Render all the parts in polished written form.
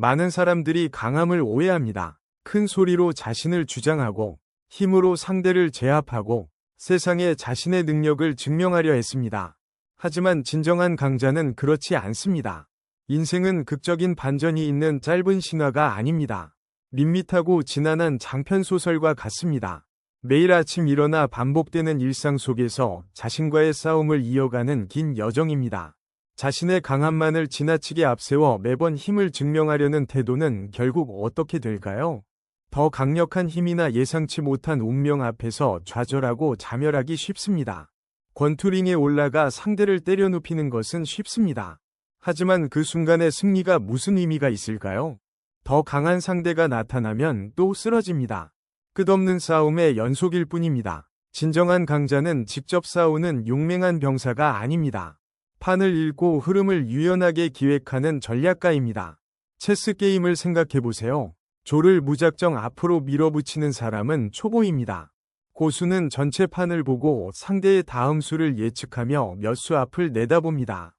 많은 사람들이 강함을 오해합니다. 큰 소리로 자신을 주장하고 힘으로 상대를 제압하고 세상에 자신의 능력을 증명하려 했습니다. 하지만 진정한 강자는 그렇지 않습니다. 인생은 극적인 반전이 있는 짧은 신화가 아닙니다. 밋밋하고 지난한 장편소설과 같습니다. 매일 아침 일어나 반복되는 일상 속에서 자신과의 싸움을 이어가는 긴 여정입니다. 자신의 강함만을 지나치게 앞세워 매번 힘을 증명하려는 태도는 결국 어떻게 될까요? 더 강력한 힘이나 예상치 못한 운명 앞에서 좌절하고 자멸하기 쉽습니다. 권투링에 올라가 상대를 때려 눕히는 것은 쉽습니다. 하지만 그 순간의 승리가 무슨 의미가 있을까요? 더 강한 상대가 나타나면 또 쓰러집니다. 끝없는 싸움의 연속일 뿐입니다. 진정한 강자는 직접 싸우는 용맹한 병사가 아닙니다. 판을 읽고 흐름을 유연하게 기획하는 전략가입니다. 체스 게임을 생각해보세요. 조를 무작정 앞으로 밀어붙이는 사람은 초보입니다. 고수는 전체 판을 보고 상대의 다음 수를 예측하며 몇 수 앞을 내다봅니다.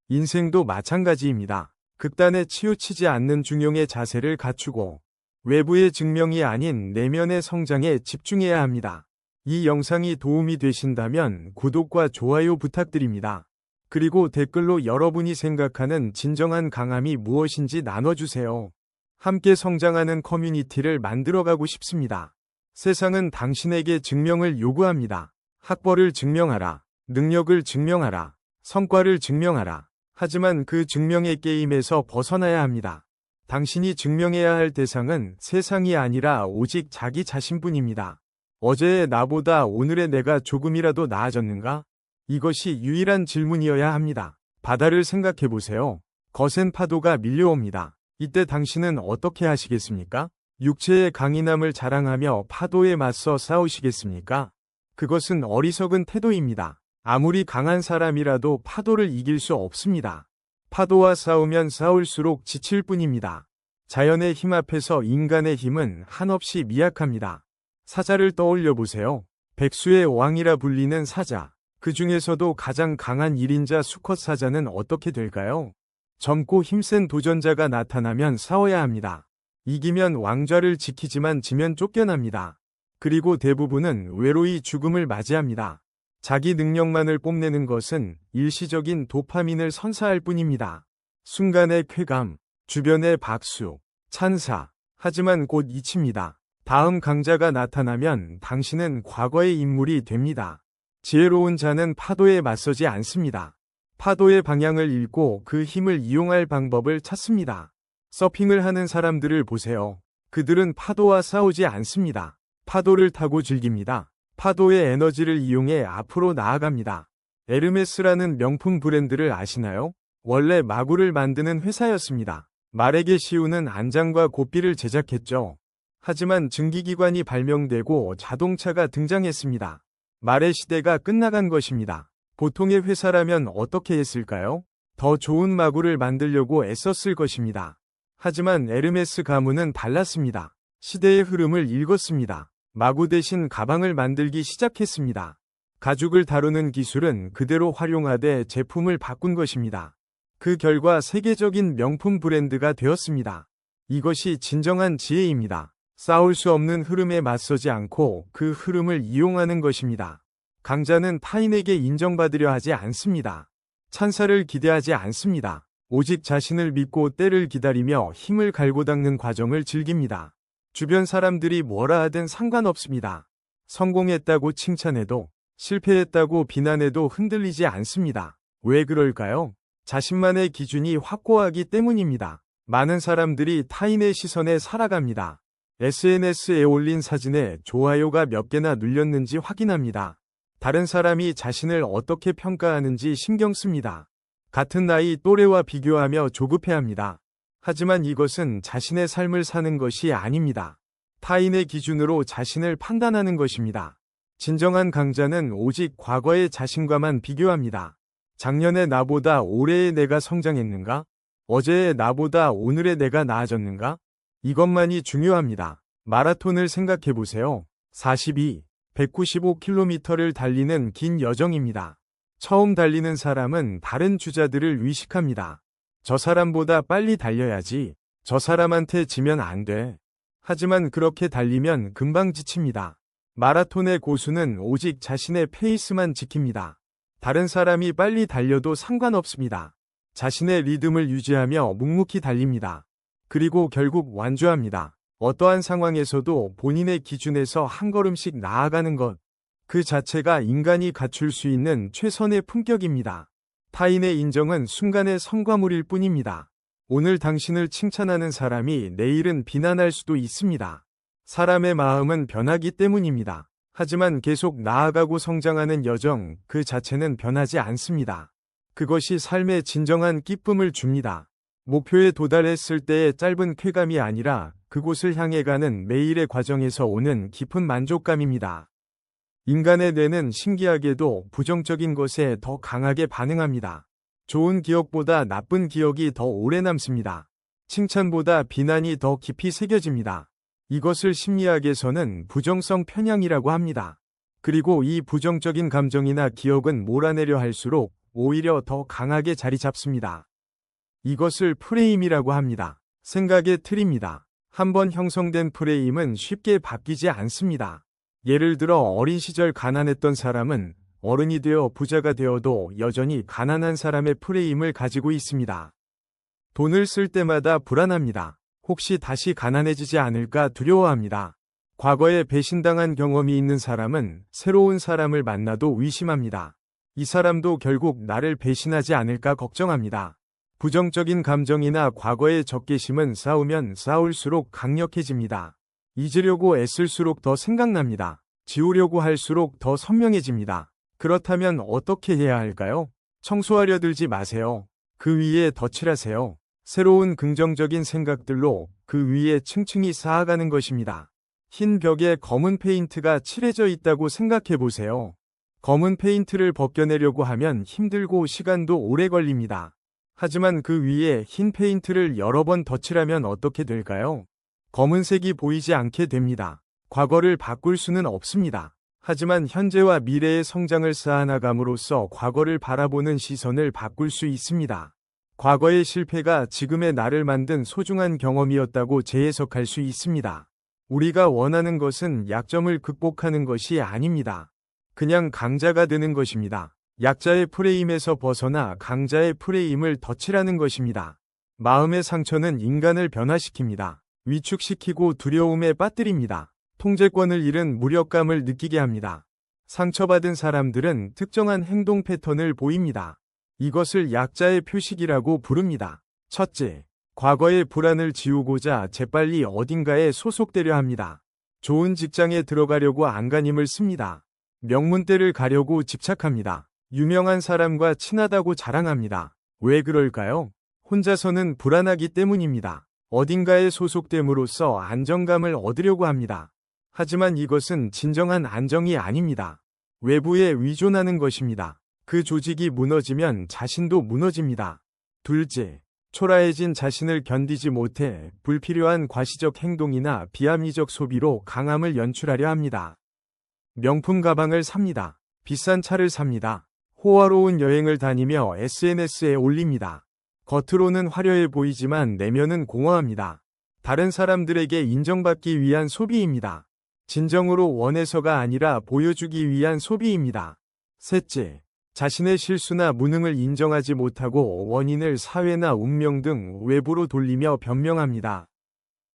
인생도 마찬가지입니다. 극단에 치우치지 않는 중용의 자세를 갖추고 외부의 증명이 아닌 내면의 성장에 집중해야 합니다. 이 영상이 도움이 되신다면 구독과 좋아요 부탁드립니다. 그리고 댓글로 여러분이 생각하는 진정한 강함이 무엇인지 나눠주세요. 함께 성장하는 커뮤니티를 만들어가고 싶습니다. 세상은 당신에게 증명을 요구합니다. 학벌을 증명하라. 능력을 증명하라. 성과를 증명하라. 하지만 그 증명의 게임에서 벗어나야 합니다. 당신이 증명해야 할 대상은 세상이 아니라 오직 자기 자신뿐입니다. 어제의 나보다 오늘의 내가 조금이라도 나아졌는가? 이것이 유일한 질문이어야 합니다. 바다를 생각해보세요. 거센 파도가 밀려옵니다. 이때 당신은 어떻게 하시겠습니까? 육체의 강인함을 자랑하며 파도에 맞서 싸우시겠습니까? 그것은 어리석은 태도입니다. 아무리 강한 사람이라도 파도를 이길 수 없습니다. 파도와 싸우면 싸울수록 지칠 뿐입니다. 자연의 힘 앞에서 인간의 힘은 한없이 미약합니다. 사자를 떠올려 보세요. 백수의 왕이라 불리는 사자. 그 중에서도 가장 강한 1인자 수컷 사자는 어떻게 될까요? 젊고 힘센 도전자가 나타나면 싸워야 합니다. 이기면 왕좌를 지키지만 지면 쫓겨납니다. 그리고 대부분은 외로이 죽음을 맞이합니다. 자기 능력만을 뽐내는 것은 일시적인 도파민을 선사할 뿐입니다. 순간의 쾌감, 주변의 박수, 찬사, 하지만 곧 잊힙니다. 다음 강자가 나타나면 당신은 과거의 인물이 됩니다. 지혜로운 자는 파도에 맞서지 않습니다. 파도의 방향을 읽고 그 힘을 이용할 방법을 찾습니다. 서핑을 하는 사람들을 보세요. 그들은 파도와 싸우지 않습니다. 파도를 타고 즐깁니다. 파도의 에너지를 이용해 앞으로 나아갑니다. 에르메스라는 명품 브랜드를 아시나요? 원래 마구를 만드는 회사였습니다. 말에게 씌우는 안장과 고삐를 제작했죠. 하지만 증기기관이 발명되고 자동차가 등장했습니다. 말의 시대가 끝나간 것입니다. 보통의 회사라면 어떻게 했을까요? 더 좋은 마구를 만들려고 애썼을 것입니다. 하지만 에르메스 가문은 달랐습니다. 시대의 흐름을 읽었습니다. 마구 대신 가방을 만들기 시작했습니다. 가죽을 다루는 기술은 그대로 활용하되 제품을 바꾼 것입니다. 그 결과 세계적인 명품 브랜드가 되었습니다. 이것이 진정한 지혜입니다. 싸울 수 없는 흐름에 맞서지 않고 그 흐름을 이용하는 것입니다. 강자는 타인에게 인정받으려 하지 않습니다. 찬사를 기대하지 않습니다. 오직 자신을 믿고 때를 기다리며 힘을 갈고 닦는 과정을 즐깁니다. 주변 사람들이 뭐라 하든 상관없습니다. 성공했다고 칭찬해도 실패했다고 비난해도 흔들리지 않습니다. 왜 그럴까요? 자신만의 기준이 확고하기 때문입니다. 많은 사람들이 타인의 시선에 살아갑니다. SNS에 올린 사진에 좋아요가 몇 개나 눌렸는지 확인합니다. 다른 사람이 자신을 어떻게 평가하는지 신경 씁니다. 같은 나이 또래와 비교하며 조급해합니다. 하지만 이것은 자신의 삶을 사는 것이 아닙니다. 타인의 기준으로 자신을 판단하는 것입니다. 진정한 강자는 오직 과거의 자신과만 비교합니다. 작년의 나보다 올해의 내가 성장했는가? 어제의 나보다 오늘의 내가 나아졌는가? 이것만이 중요합니다. 마라톤을 생각해보세요. 195km를 달리는 긴 여정입니다. 처음 달리는 사람은 다른 주자들을 의식합니다. 저 사람보다 빨리 달려야지. 저 사람한테 지면 안 돼. 하지만 그렇게 달리면 금방 지칩니다. 마라톤의 고수는 오직 자신의 페이스만 지킵니다. 다른 사람이 빨리 달려도 상관없습니다. 자신의 리듬을 유지하며 묵묵히 달립니다. 그리고 결국 완주합니다. 어떠한 상황에서도 본인의 기준에서 한 걸음씩 나아가는 것, 그 자체가 인간이 갖출 수 있는 최선의 품격입니다. 타인의 인정은 순간의 성과물일 뿐입니다. 오늘 당신을 칭찬하는 사람이 내일은 비난할 수도 있습니다. 사람의 마음은 변하기 때문입니다. 하지만 계속 나아가고 성장하는 여정 그 자체는 변하지 않습니다. 그것이 삶의 진정한 기쁨을 줍니다. 목표에 도달했을 때의 짧은 쾌감이 아니라 그곳을 향해 가는 매일의 과정에서 오는 깊은 만족감입니다. 인간의 뇌는 신기하게도 부정적인 것에 더 강하게 반응합니다. 좋은 기억보다 나쁜 기억이 더 오래 남습니다. 칭찬보다 비난이 더 깊이 새겨집니다. 이것을 심리학에서는 부정성 편향이라고 합니다. 그리고 이 부정적인 감정이나 기억은 몰아내려 할수록 오히려 더 강하게 자리 잡습니다. 이것을 프레임이라고 합니다. 생각의 틀입니다. 한번 형성된 프레임은 쉽게 바뀌지 않습니다. 예를 들어 어린 시절 가난했던 사람은 어른이 되어 부자가 되어도 여전히 가난한 사람의 프레임을 가지고 있습니다. 돈을 쓸 때마다 불안합니다. 혹시 다시 가난해지지 않을까 두려워합니다. 과거에 배신당한 경험이 있는 사람은 새로운 사람을 만나도 의심합니다. 이 사람도 결국 나를 배신하지 않을까 걱정합니다. 부정적인 감정이나 과거의 적개심은 쌓으면 쌓을수록 강력해집니다. 잊으려고 애쓸수록 더 생각납니다. 지우려고 할수록 더 선명해집니다. 그렇다면 어떻게 해야 할까요? 청소하려 들지 마세요. 그 위에 덧칠하세요. 새로운 긍정적인 생각들로 그 위에 층층이 쌓아가는 것입니다. 흰 벽에 검은 페인트가 칠해져 있다고 생각해 보세요. 검은 페인트를 벗겨내려고 하면 힘들고 시간도 오래 걸립니다. 하지만 그 위에 흰 페인트를 여러 번 덧칠하면 어떻게 될까요? 검은색이 보이지 않게 됩니다. 과거를 바꿀 수는 없습니다. 하지만 현재와 미래의 성장을 쌓아나감으로써 과거를 바라보는 시선을 바꿀 수 있습니다. 과거의 실패가 지금의 나를 만든 소중한 경험이었다고 재해석할 수 있습니다. 우리가 원하는 것은 약점을 극복하는 것이 아닙니다. 그냥 강자가 되는 것입니다. 약자의 프레임에서 벗어나 강자의 프레임을 덧칠하는 것입니다. 마음의 상처는 인간을 변화시킵니다. 위축시키고 두려움에 빠뜨립니다. 통제권을 잃은 무력감을 느끼게 합니다. 상처받은 사람들은 특정한 행동 패턴을 보입니다. 이것을 약자의 표식이라고 부릅니다. 첫째, 과거의 불안을 지우고자 재빨리 어딘가에 소속되려 합니다. 좋은 직장에 들어가려고 안간힘을 씁니다. 명문대를 가려고 집착합니다. 유명한 사람과 친하다고 자랑합니다. 왜 그럴까요? 혼자서는 불안하기 때문입니다. 어딘가에 소속됨으로써 안정감을 얻으려고 합니다. 하지만 이것은 진정한 안정이 아닙니다. 외부에 의존하는 것입니다. 그 조직이 무너지면 자신도 무너집니다. 둘째, 초라해진 자신을 견디지 못해 불필요한 과시적 행동이나 비합리적 소비로 강함을 연출하려 합니다. 명품 가방을 삽니다. 비싼 차를 삽니다. 호화로운 여행을 다니며 SNS에 올립니다. 겉으로는 화려해 보이지만 내면은 공허합니다. 다른 사람들에게 인정받기 위한 소비입니다. 진정으로 원해서가 아니라 보여주기 위한 소비입니다. 셋째, 자신의 실수나 무능을 인정하지 못하고 원인을 사회나 운명 등 외부로 돌리며 변명합니다.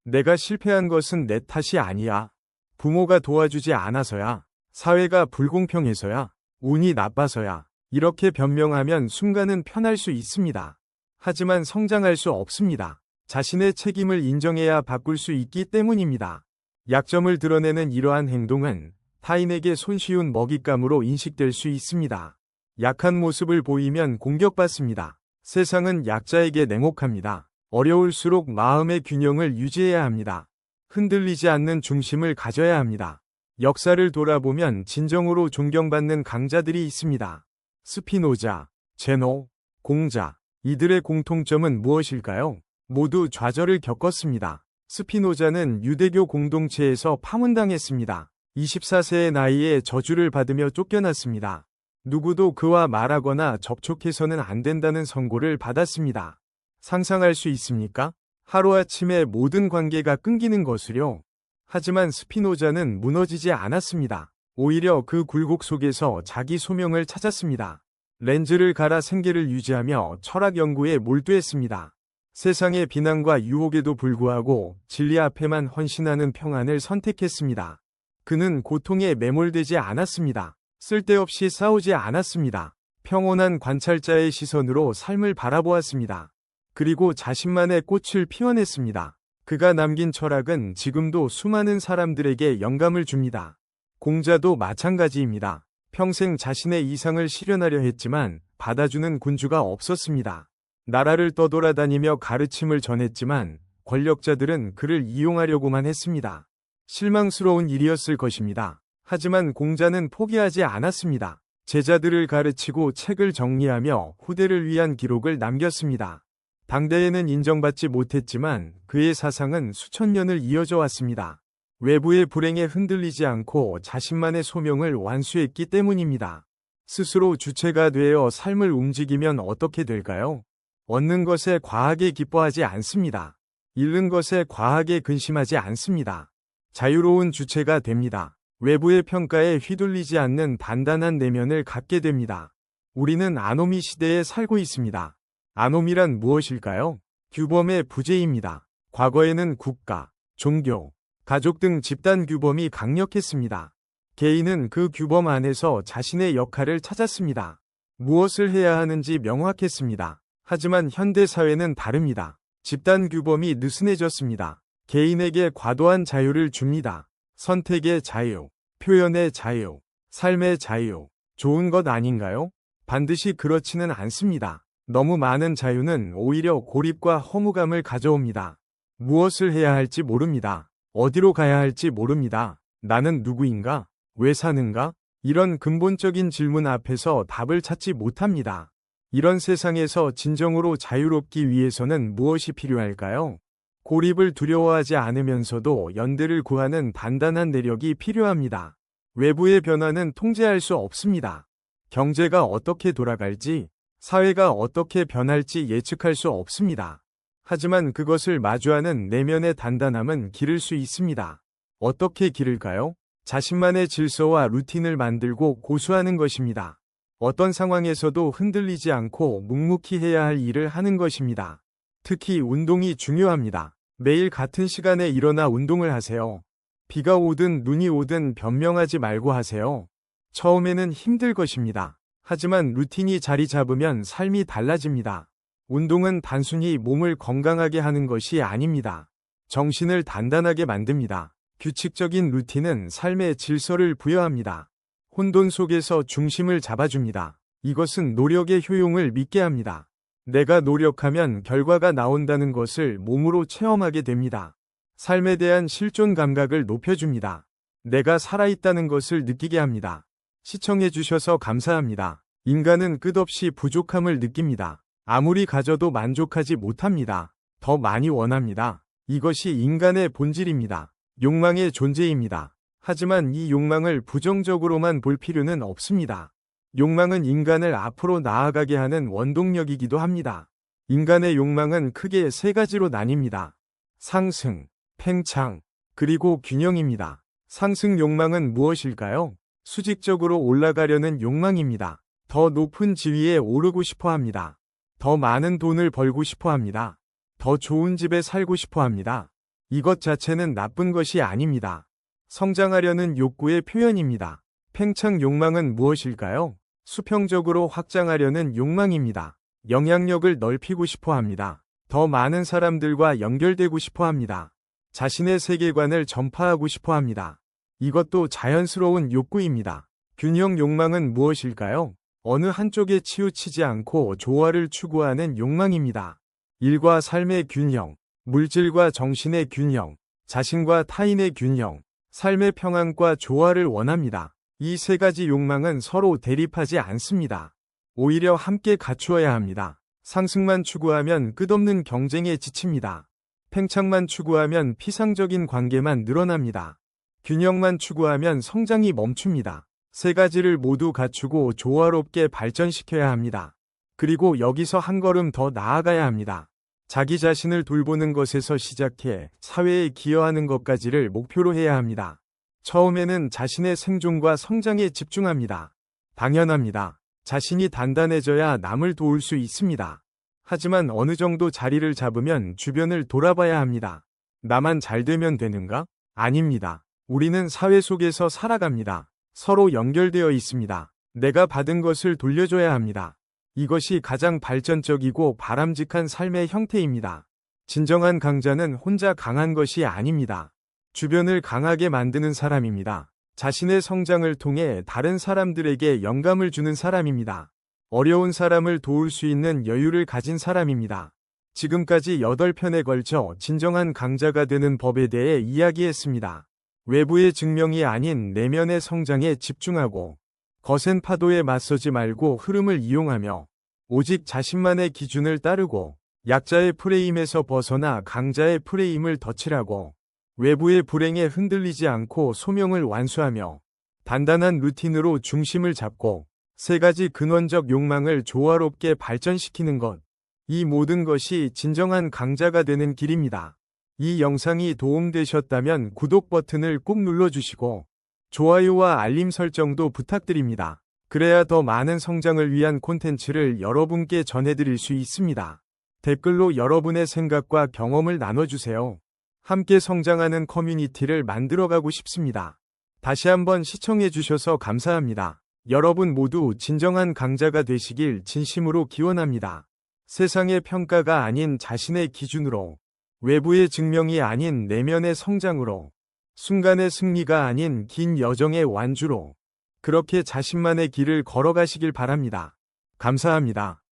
내가 실패한 것은 내 탓이 아니야. 부모가 도와주지 않아서야. 사회가 불공평해서야. 운이 나빠서야. 이렇게 변명하면 순간은 편할 수 있습니다. 하지만 성장할 수 없습니다. 자신의 책임을 인정해야 바꿀 수 있기 때문입니다. 약점을 드러내는 이러한 행동은 타인에게 손쉬운 먹잇감으로 인식될 수 있습니다. 약한 모습을 보이면 공격받습니다. 세상은 약자에게 냉혹합니다. 어려울수록 마음의 균형을 유지해야 합니다. 흔들리지 않는 중심을 가져야 합니다. 역사를 돌아보면 진정으로 존경받는 강자들이 있습니다. 스피노자, 제노, 공자. 이들의 공통점은 무엇일까요? 모두 좌절을 겪었습니다. 스피노자는 유대교 공동체에서 파문당했습니다. 24세의 나이에 저주를 받으며 쫓겨났습니다. 누구도 그와 말하거나 접촉해서는 안 된다는 선고를 받았습니다. 상상할 수 있습니까? 하루아침에 모든 관계가 끊기는 것을요. 하지만 스피노자는 무너지지 않았습니다. 오히려 그 굴곡 속에서 자기 소명을 찾았습니다. 렌즈를 갈아 생계를 유지하며 철학 연구에 몰두했습니다. 세상의 비난과 유혹에도 불구하고 진리 앞에만 헌신하는 평안을 선택했습니다. 그는 고통에 매몰되지 않았습니다. 쓸데없이 싸우지 않았습니다. 평온한 관찰자의 시선으로 삶을 바라보았습니다. 그리고 자신만의 꽃을 피워냈습니다. 그가 남긴 철학은 지금도 수많은 사람들에게 영감을 줍니다. 공자도 마찬가지입니다. 평생 자신의 이상을 실현하려 했지만 받아주는 군주가 없었습니다. 나라를 떠돌아다니며 가르침을 전했지만 권력자들은 그를 이용하려고만 했습니다. 실망스러운 일이었을 것입니다. 하지만 공자는 포기하지 않았습니다. 제자들을 가르치고 책을 정리하며 후대를 위한 기록을 남겼습니다. 당대에는 인정받지 못했지만 그의 사상은 수천 년을 이어져 왔습니다. 외부의 불행에 흔들리지 않고 자신만의 소명을 완수했기 때문입니다. 스스로 주체가 되어 삶을 움직이면 어떻게 될까요? 얻는 것에 과하게 기뻐하지 않습니다. 잃는 것에 과하게 근심하지 않습니다. 자유로운 주체가 됩니다. 외부의 평가에 휘둘리지 않는 단단한 내면을 갖게 됩니다. 우리는 아노미 시대에 살고 있습니다. 아노미란 무엇일까요? 규범의 부재입니다. 과거에는 국가, 종교, 가족 등 집단 규범이 강력했습니다. 개인은 그 규범 안에서 자신의 역할을 찾았습니다. 무엇을 해야 하는지 명확했습니다. 하지만 현대 사회는 다릅니다. 집단 규범이 느슨해졌습니다. 개인에게 과도한 자유를 줍니다. 선택의 자유, 표현의 자유, 삶의 자유. 좋은 것 아닌가요? 반드시 그렇지는 않습니다. 너무 많은 자유는 오히려 고립과 허무감을 가져옵니다. 무엇을 해야 할지 모릅니다. 어디로 가야 할지 모릅니다. 나는 누구인가? 왜 사는가? 이런 근본적인 질문 앞에서 답을 찾지 못합니다. 이런 세상에서 진정으로 자유롭기 위해서는 무엇이 필요할까요? 고립을 두려워하지 않으면서도 연대를 구하는 단단한 내력이 필요합니다. 외부의 변화는 통제할 수 없습니다. 경제가 어떻게 돌아갈지, 사회가 어떻게 변할지 예측할 수 없습니다. 하지만 그것을 마주하는 내면의 단단함은 기를 수 있습니다. 어떻게 기를까요? 자신만의 질서와 루틴을 만들고 고수하는 것입니다. 어떤 상황에서도 흔들리지 않고 묵묵히 해야 할 일을 하는 것입니다. 특히 운동이 중요합니다. 매일 같은 시간에 일어나 운동을 하세요. 비가 오든 눈이 오든 변명하지 말고 하세요. 처음에는 힘들 것입니다. 하지만 루틴이 자리 잡으면 삶이 달라집니다. 운동은 단순히 몸을 건강하게 하는 것이 아닙니다. 정신을 단단하게 만듭니다. 규칙적인 루틴은 삶의 질서를 부여합니다. 혼돈 속에서 중심을 잡아줍니다. 이것은 노력의 효용을 믿게 합니다. 내가 노력하면 결과가 나온다는 것을 몸으로 체험하게 됩니다. 삶에 대한 실존 감각을 높여줍니다. 내가 살아있다는 것을 느끼게 합니다. 시청해주셔서 감사합니다. 인간은 끝없이 부족함을 느낍니다. 아무리 가져도 만족하지 못합니다. 더 많이 원합니다. 이것이 인간의 본질입니다. 욕망의 존재입니다. 하지만 이 욕망을 부정적으로만 볼 필요는 없습니다. 욕망은 인간을 앞으로 나아가게 하는 원동력이기도 합니다. 인간의 욕망은 크게 세 가지로 나뉩니다. 상승, 팽창, 그리고 균형입니다. 상승 욕망은 무엇일까요? 수직적으로 올라가려는 욕망입니다. 더 높은 지위에 오르고 싶어 합니다. 더 많은 돈을 벌고 싶어 합니다. 더 좋은 집에 살고 싶어 합니다. 이것 자체는 나쁜 것이 아닙니다. 성장하려는 욕구의 표현입니다. 팽창 욕망은 무엇일까요? 수평적으로 확장하려는 욕망입니다. 영향력을 넓히고 싶어 합니다. 더 많은 사람들과 연결되고 싶어 합니다. 자신의 세계관을 전파하고 싶어 합니다. 이것도 자연스러운 욕구입니다. 균형 욕망은 무엇일까요? 어느 한쪽에 치우치지 않고 조화를 추구하는 욕망입니다. 일과 삶의 균형, 물질과 정신의 균형, 자신과 타인의 균형, 삶의 평안과 조화를 원합니다. 이 세 가지 욕망은 서로 대립하지 않습니다. 오히려 함께 갖추어야 합니다. 상승만 추구하면 끝없는 경쟁에 지칩니다. 팽창만 추구하면 피상적인 관계만 늘어납니다. 균형만 추구하면 성장이 멈춥니다. 세 가지를 모두 갖추고 조화롭게 발전시켜야 합니다. 그리고 여기서 한 걸음 더 나아가야 합니다. 자기 자신을 돌보는 것에서 시작해 사회에 기여하는 것까지를 목표로 해야 합니다. 처음에는 자신의 생존과 성장에 집중합니다. 당연합니다. 자신이 단단해져야 남을 도울 수 있습니다. 하지만 어느 정도 자리를 잡으면 주변을 돌아봐야 합니다. 나만 잘 되면 되는가? 아닙니다. 우리는 사회 속에서 살아갑니다. 서로 연결되어 있습니다. 내가 받은 것을 돌려줘야 합니다. 이것이 가장 발전적이고 바람직한 삶의 형태입니다. 진정한 강자는 혼자 강한 것이 아닙니다. 주변을 강하게 만드는 사람입니다. 자신의 성장을 통해 다른 사람들에게 영감을 주는 사람입니다. 어려운 사람을 도울 수 있는 여유를 가진 사람입니다. 지금까지 8편에 걸쳐 진정한 강자가 되는 법에 대해 이야기했습니다. 외부의 증명이 아닌 내면의 성장에 집중하고 거센 파도에 맞서지 말고 흐름을 이용하며 오직 자신만의 기준을 따르고 약자의 프레임에서 벗어나 강자의 프레임을 덧칠하고 외부의 불행에 흔들리지 않고 소명을 완수하며 단단한 루틴으로 중심을 잡고 3가지 근원적 욕망을 조화롭게 발전시키는 것. 이 모든 것이 진정한 강자가 되는 길입니다. 이 영상이 도움되셨다면 구독 버튼을 꼭 눌러주시고 좋아요와 알림 설정도 부탁드립니다. 그래야 더 많은 성장을 위한 콘텐츠를 여러분께 전해드릴 수 있습니다. 댓글로 여러분의 생각과 경험을 나눠주세요. 함께 성장하는 커뮤니티를 만들어가고 싶습니다. 다시 한번 시청해주셔서 감사합니다. 여러분 모두 진정한 강자가 되시길 진심으로 기원합니다. 세상의 평가가 아닌 자신의 기준으로, 외부의 증명이 아닌 내면의 성장으로, 순간의 승리가 아닌 긴 여정의 완주로 그렇게 자신만의 길을 걸어가시길 바랍니다. 감사합니다.